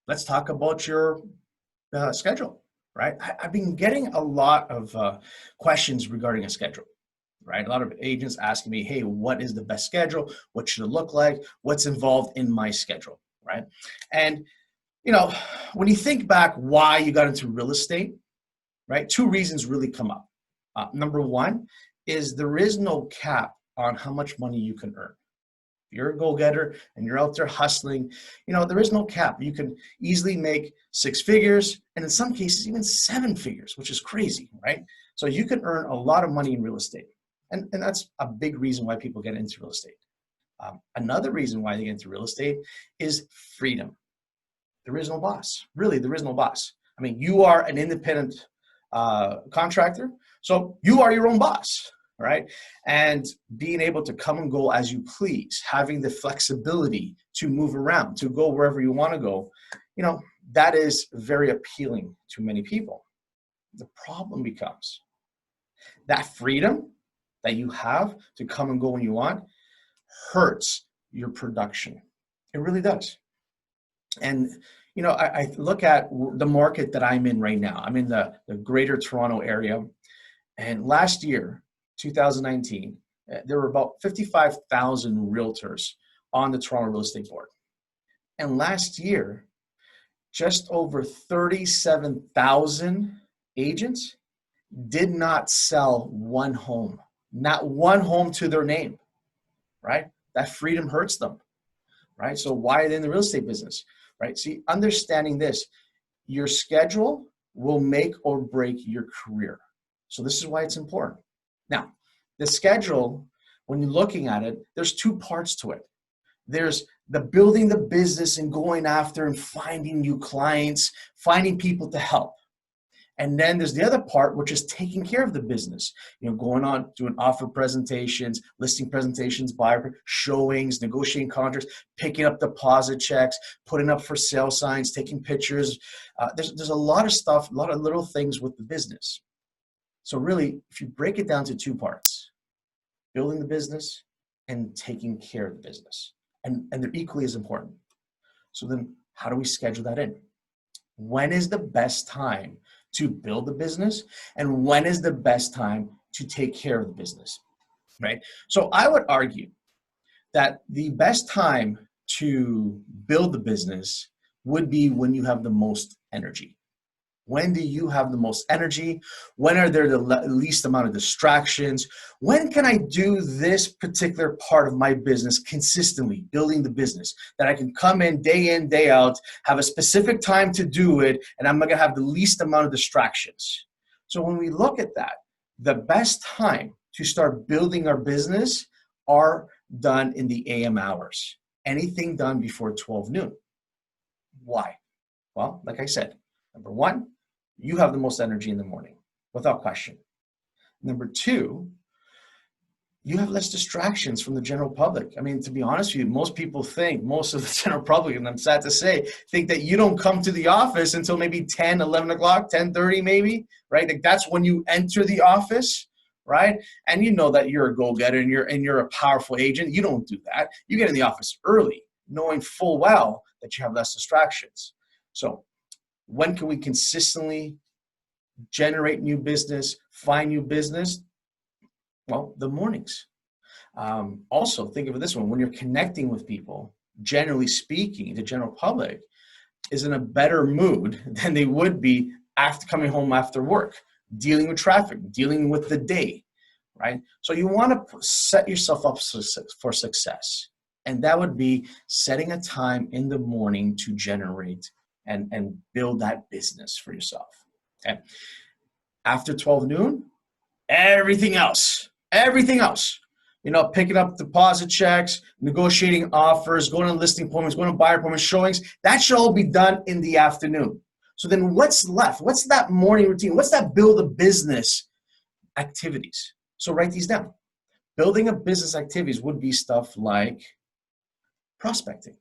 let's talk about your schedule, right? I've been getting a lot of questions regarding a schedule, right? A lot of agents asking me, hey, what is the best schedule? What should it look like? What's involved in my schedule, right? And, when you think back why you got into real estate, right? Two reasons really come up. Number one is there is no cap on how much money you can earn. If you're a go-getter and you're out there hustling, there is no cap. You can easily make six figures, and in some cases, even seven figures, which is crazy, right? So you can earn a lot of money in real estate. And that's a big reason why people get into real estate. Another reason why they get into real estate is freedom. There is no boss. Really, there is no boss. I mean, you are an independent contractor, so you are your own boss, right? And being able to come and go as you please, having the flexibility to move around, to go wherever you want to go, that is very appealing to many people. The problem becomes that freedom that you have to come and go when you want hurts your production. It really does. And, I look at the market that I'm in right now. I'm in the greater Toronto area. And last year, 2019, there were about 55,000 realtors on the Toronto Real Estate Board. And last year, just over 37,000 agents did not sell one home, not one home to their name, right? That freedom hurts them, right? So why are they in the real estate business, right? See, understanding this, your schedule will make or break your career. So this is why it's important. Now, the schedule, when you're looking at it, there's two parts to it. There's the building the business and going after and finding new clients, finding people to help. And then there's the other part, which is taking care of the business, going on, doing offer presentations, listing presentations, buyer showings, negotiating contracts, picking up deposit checks, putting up for sale signs, taking pictures. There's a lot of stuff, a lot of little things with the business. So really, if you break it down to two parts, building the business and taking care of the business, and they're equally as important. So then how do we schedule that in? When is the best time to build the business, and when is the best time to take care of the business, right? So I would argue that the best time to build the business would be when you have the most energy. When do you have the most energy? When are there the least amount of distractions? When can I do this particular part of my business consistently, building the business, that I can come in, day out, have a specific time to do it, and I'm going to have the least amount of distractions. So when we look at that, the best time to start building our business are done in the AM hours. Anything done before 12 noon. Why? Well, like I said, number one, you have the most energy in the morning, without question. Number two, you have less distractions from the general public. I mean, to be honest with you, most people think, most of the general public, and I'm sad to say, think that you don't come to the office until maybe 10, 11 o'clock, 10:30 maybe, right? Like that's when you enter the office, right? And you know that you're a go-getter and you're a powerful agent. You don't do that. You get in the office early, knowing full well that you have less distractions. So when can we consistently generate new business, find new business? Well, the mornings. Also, think of it this one. When you're connecting with people, generally speaking, the general public is in a better mood than they would be after coming home after work, dealing with traffic, dealing with the day, right? So you want to set yourself up for success. And that would be setting a time in the morning to generate and build that business for yourself, okay? After 12 noon, everything else, picking up deposit checks, negotiating offers, going on listing appointments, going on buyer appointments, showings, that should all be done in the afternoon. So then what's left? What's that morning routine? What's that build a business activities? So write these down. Building a business activities would be stuff like prospecting,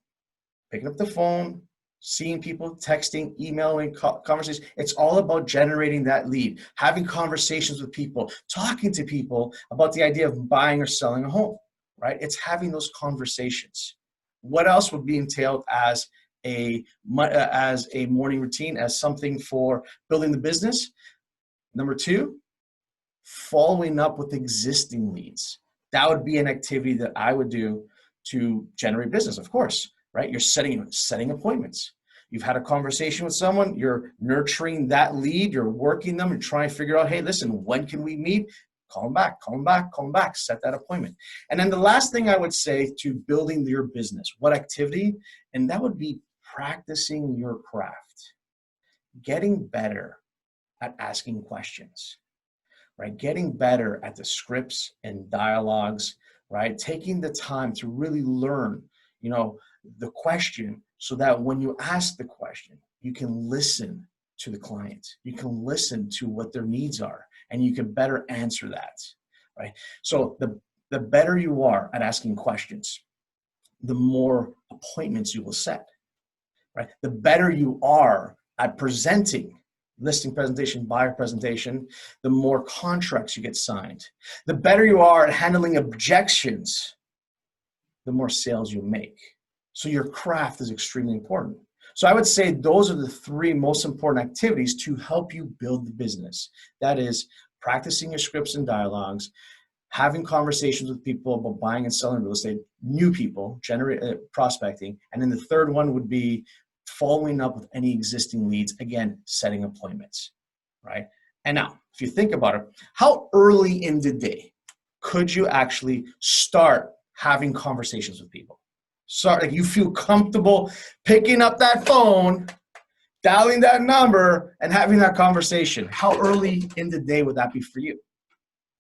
picking up the phone, seeing people, texting, emailing, conversations. It's all about generating that lead, having conversations with people, talking to people about the idea of buying or selling a home, right? It's having those conversations. What else would be entailed as as a morning routine, as something for building the business. Number two, following up with existing leads. That would be an activity that I would do to generate business, of course, right? You're setting appointments. You've had a conversation with someone, you're nurturing that lead, you're working them and trying to figure out, hey, listen, when can we meet? Call them back, set that appointment. And then the last thing I would say to building your business, what activity? And that would be practicing your craft, getting better at asking questions, right? Getting better at the scripts and dialogues, right? Taking the time to really learn, the question, so that when you ask the question, you can listen to the client. You can listen to what their needs are, and you can better answer that, right? So the better you are at asking questions, the more appointments you will set, right? The better you are at presenting, listing presentation, buyer presentation, the more contracts you get signed. The better you are at handling objections, the more sales you make. So your craft is extremely important. So I would say those are the three most important activities to help you build the business. That is practicing your scripts and dialogues, having conversations with people about buying and selling real estate, new people, prospecting. And then the third one would be following up with any existing leads, again, setting appointments, right? And now, if you think about it, how early in the day could you actually start having conversations with people? Like you feel comfortable picking up that phone, dialing that number, and having that conversation. How early in the day would that be for you,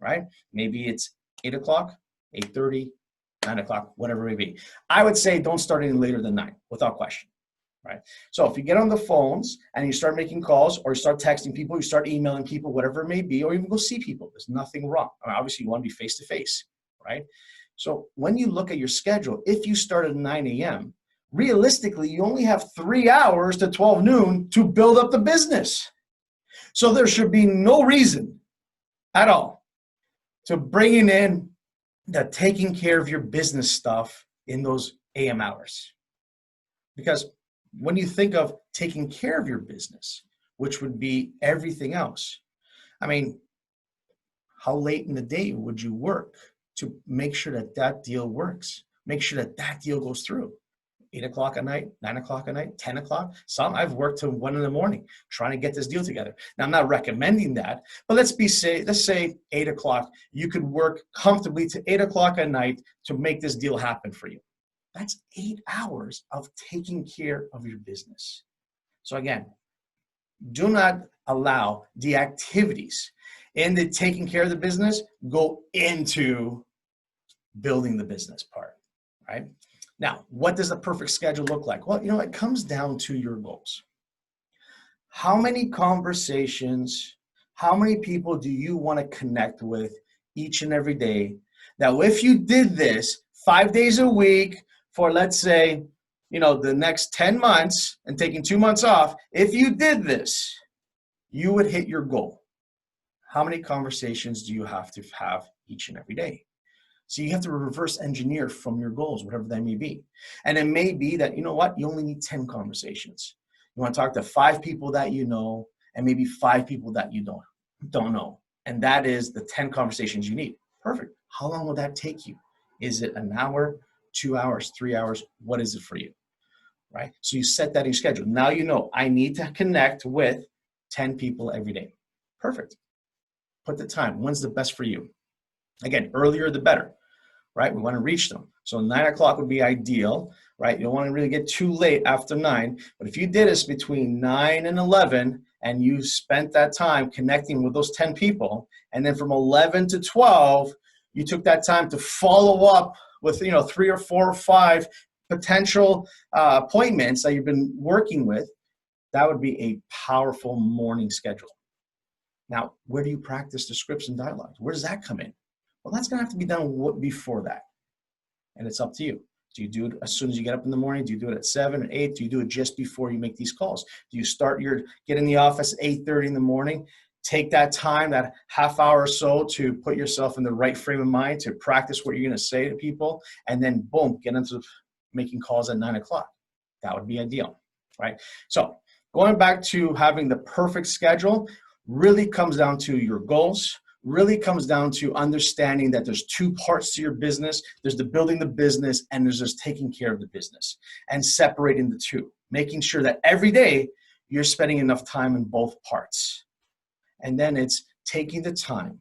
right? Maybe it's 8 o'clock, 8:30, 9 o'clock, whatever it may be. I would say don't start any later than 9, without question, right? So if you get on the phones and you start making calls, or you start texting people, you start emailing people, whatever it may be, or even go see people, there's nothing wrong. I mean, obviously, you want to be face-to-face, right? So when you look at your schedule, if you start at 9 a.m., realistically, you only have 3 hours to 12 noon to build up the business. So there should be no reason at all to bringing in the taking care of your business stuff in those AM hours. Because when you think of taking care of your business, which would be everything else, I mean, how late in the day would you work to make sure that that deal works? Make sure that that deal goes through. 8 o'clock at night, 9 o'clock at night, 10 o'clock. I've worked till 1 in the morning trying to get this deal together. Now, I'm not recommending that, but let's say 8 o'clock. You could work comfortably to 8 o'clock at night to make this deal happen for you. That's 8 hours of taking care of your business. So again, do not allow the activities in the taking care of the business go into building the business part, right? Now, what does the perfect schedule look like? Well, it comes down to your goals. How many conversations, how many people do you want to connect with each and every day? Now, if you did this 5 days a week for, let's say, the next 10 months and taking 2 months off, if you did this, you would hit your goal. How many conversations do you have to have each and every day? So you have to reverse engineer from your goals, whatever they may be. And it may be that, you only need 10 conversations. You want to talk to 5 people that you know, and maybe 5 people that you don't know. And that is the 10 conversations you need. Perfect. How long will that take you? Is it an hour, 2 hours, 3 hours? What is it for you? Right? So you set that in your schedule. Now I need to connect with 10 people every day. Perfect. Put the time. When's the best for you? Again, earlier the better, right? We want to reach them. So 9 o'clock would be ideal, right? You don't want to really get too late after 9. But if you did this between 9 and 11, and you spent that time connecting with those 10 people, and then from 11 to 12, you took that time to follow up with 3 or 4 or 5 potential appointments that you've been working with, that would be a powerful morning schedule. Now, where do you practice the scripts and dialogues? Where does that come in? Well, that's going to have to be done before that. And it's up to you. Do you do it as soon as you get up in the morning? Do you do it at 7 or 8? Do you do it just before you make these calls? Do you get in the office at 8:30 in the morning? Take that time, that half hour or so, to put yourself in the right frame of mind to practice what you're going to say to people, and then boom, get into making calls at 9 o'clock. That would be ideal, right? So going back to having the perfect schedule really comes down to your goals, really comes down to understanding that there's two parts to your business. There's the building the business and there's just taking care of the business, and separating the two, making sure that every day you're spending enough time in both parts. And then it's taking the time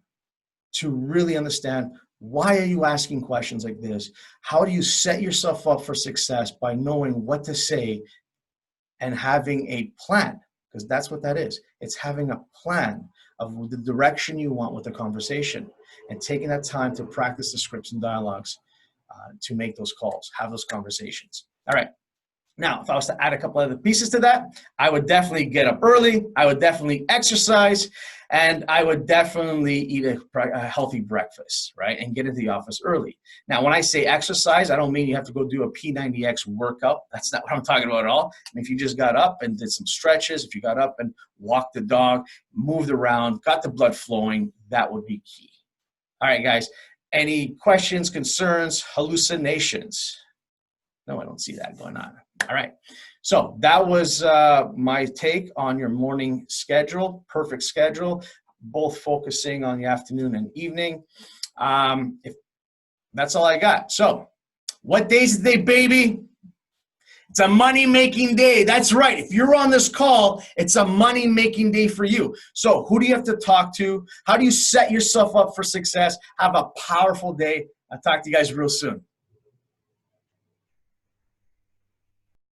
to really understand, why are you asking questions like this? How do you set yourself up for success by knowing what to say and having a plan? Because that's what that is. It's having a plan of the direction you want with the conversation, and taking that time to practice the scripts and dialogues to make those calls, have those conversations. All right. Now, if I was to add a couple other pieces to that, I would definitely get up early. I would definitely exercise, and I would definitely eat a healthy breakfast, right? And get into the office early. Now, when I say exercise, I don't mean you have to go do a P90X workout. That's not what I'm talking about at all. I mean, if you just got up and did some stretches, if you got up and walked the dog, moved around, got the blood flowing, that would be key. All right, guys. Any questions, concerns, hallucinations? No, I don't see that going on. All right. So that was my take on your morning schedule, perfect schedule, both focusing on the afternoon and evening. That's all I got. So what day is the day, baby? It's a money-making day. That's right. If you're on this call, it's a money-making day for you. So who do you have to talk to? How do you set yourself up for success? Have a powerful day. I'll talk to you guys real soon.